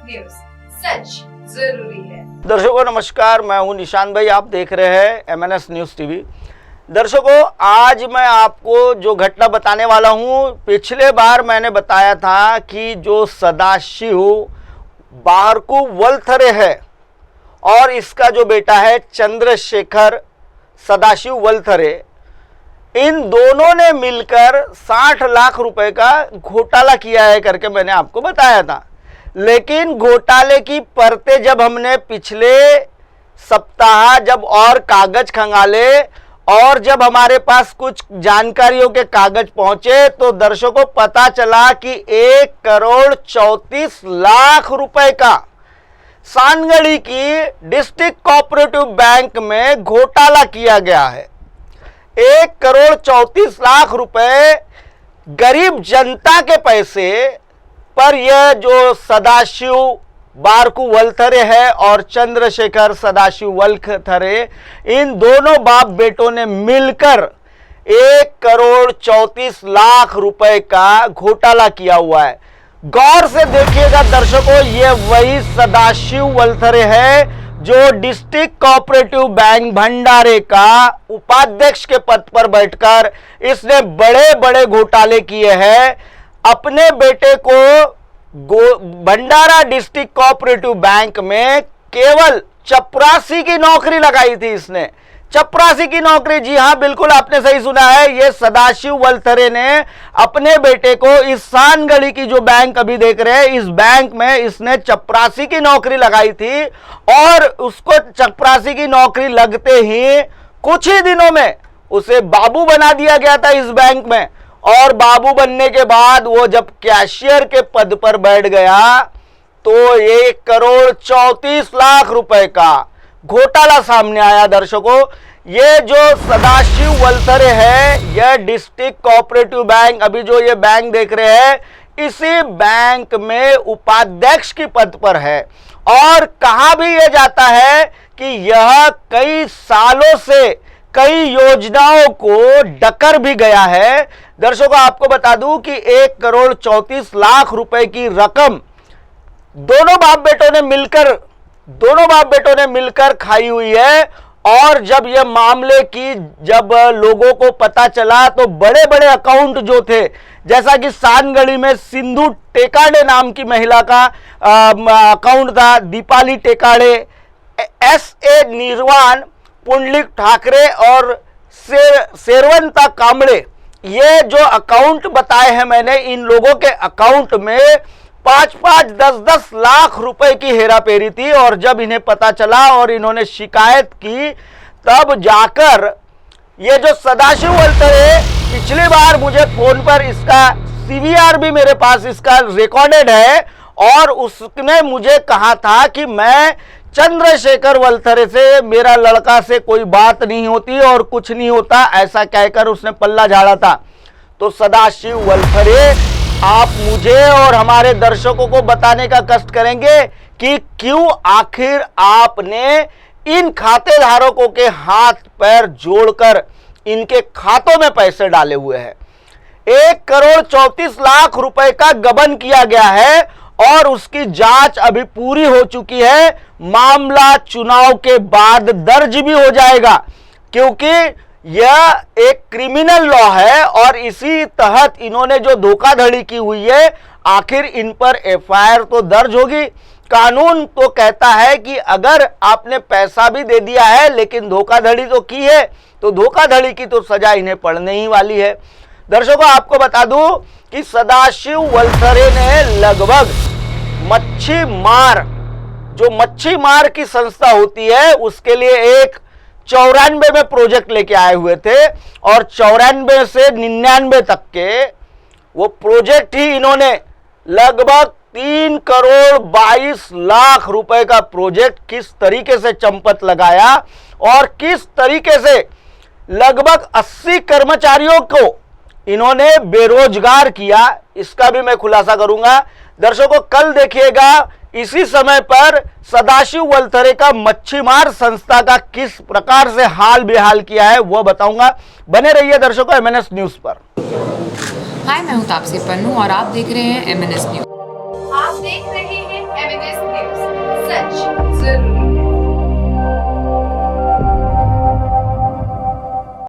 News, सच जरूरी है। दर्शकों नमस्कार, मैं हूं निशान भाई, आप देख रहे हैं एमएनएस न्यूज टीवी। दर्शकों, आज मैं आपको जो घटना बताने वाला हूं, पिछले बार मैंने बताया था कि जो सदाशिव बारकू वलथरे है और इसका जो बेटा है चंद्रशेखर सदाशिव वलथरे, इन दोनों ने मिलकर 60 लाख रुपए का घोटाला किया है करके मैंने आपको बताया था। लेकिन घोटाले की परतें जब हमने पिछले सप्ताह जब और कागज खंगाले और जब हमारे पास कुछ जानकारियों के कागज पहुंचे तो दर्शकों पता चला कि 1,34,00,000 रुपए का सानगढ़ी की डिस्ट्रिक्ट कोऑपरेटिव बैंक में घोटाला किया गया है। 1,34,00,000 रुपए गरीब जनता के पैसे पर यह जो सदाशिव बारकू वलथरे है और चंद्रशेखर सदाशिव वलथरे, इन दोनों बाप बेटों ने मिलकर 1,34,00,000 रुपए का घोटाला किया हुआ है। गौर से देखिएगा दर्शकों, ये वही सदाशिव वलथरे है जो डिस्ट्रिक्ट कोऑपरेटिव बैंक भंडारे का उपाध्यक्ष के पद पर बैठकर इसने बड़े बड़े घोटाले किए हैं। अपने बेटे को भंडारा डिस्ट्रिक्ट कोऑपरेटिव बैंक में केवल चपरासी की नौकरी लगाई थी इसने। चपरासी की नौकरी, जी हां बिल्कुल आपने सही सुना है। ये सदाशिव वलथरे ने अपने बेटे को इस सानगढ़ी की जो बैंक अभी देख रहे हैं, इस बैंक में इसने चपरासी की नौकरी लगाई थी और उसको चपरासी की नौकरी लगते ही कुछ ही दिनों में उसे बाबू बना दिया गया था इस बैंक में। और बाबू बनने के बाद वो जब कैशियर के पद पर बैठ गया तो 1,34,00,000 रुपए का घोटाला सामने आया। दर्शकों, ये जो सदाशिव वलथरे है, यह डिस्ट्रिक्ट कोऑपरेटिव बैंक, अभी जो ये बैंक देख रहे हैं, इसी बैंक में उपाध्यक्ष के पद पर है। और कहा भी यह जाता है कि यह कई सालों से कई योजनाओं को डकर भी गया है। दर्शकों, आपको बता दूं कि 1,34,00,000 रुपए की रकम दोनों बाप बेटों ने मिलकर खाई हुई है। और जब यह मामले की जब लोगों को पता चला तो बड़े बड़े अकाउंट जो थे, जैसा कि सानगढ़ी में सिंधु टेकाड़े नाम की महिला का अकाउंट था, दीपाली टेकाड़े, SA निर्वाण, पुंडलिक ठाकरे और शेरवंता कांबड़े, ये जो अकाउंट बताए हैं मैंने, इन लोगों के अकाउंट में 5-5, 10-10 लाख रुपए की हेराफेरी थी। और जब इन्हें पता चला और इन्होंने शिकायत की, तब जाकर ये जो सदाशिव वलथरे, पिछली बार मुझे फोन पर इसका CVR भी मेरे पास इसका रिकॉर्डेड है और उसने मुझे कहा था कि मैं चंद्रशेखर वलथरे से, मेरा लड़का से कोई बात नहीं होती और कुछ नहीं होता, ऐसा कहकर उसने पल्ला झाड़ा था। तो सदाशिव वलथरे, आप मुझे और हमारे दर्शकों को बताने का कष्ट करेंगे कि क्यों आखिर आपने इन खाते धारकों के हाथ पैर जोड़कर इनके खातों में पैसे डाले हुए हैं। 1,34,00,000 रुपए का गबन किया गया है और उसकी जांच अभी पूरी हो चुकी है। मामला चुनाव के बाद दर्ज भी हो जाएगा, क्योंकि यह एक क्रिमिनल लॉ है और इसी तहत इन्होंने जो धोखाधड़ी की हुई है, आखिर इन पर FIR तो दर्ज होगी। कानून तो कहता है कि अगर आपने पैसा भी दे दिया है लेकिन धोखाधड़ी तो की है, तो धोखाधड़ी की तो सजा इन्हें पड़ने ही वाली है। दर्शकों, आपको बता दूं कि सदाशिव वलथरे ने लगभग मच्छी मार की संस्था होती है, उसके लिए एक 94 में प्रोजेक्ट लेके आए हुए थे और 94 से 99 तक के वो प्रोजेक्ट ही इन्होंने लगभग 3,22,00,000 रुपए का प्रोजेक्ट किस तरीके से चंपत लगाया और किस तरीके से लगभग 80 कर्मचारियों को इन्होंने बेरोजगार किया, इसका भी मैं खुलासा करूंगा। दर्शकों, कल देखिएगा इसी समय पर सदाशिव वलथरे का मच्छीमार संस्था का किस प्रकार से हाल बेहाल किया है वो बताऊंगा। बने रहिए दर्शकों MNS न्यूज पर। हाय, मैं हूं तापसी पन्नू और आप देख रहे हैं MNS न्यूज। आप देख रहे हैं एमएनएस न्यूज, सच जरूरी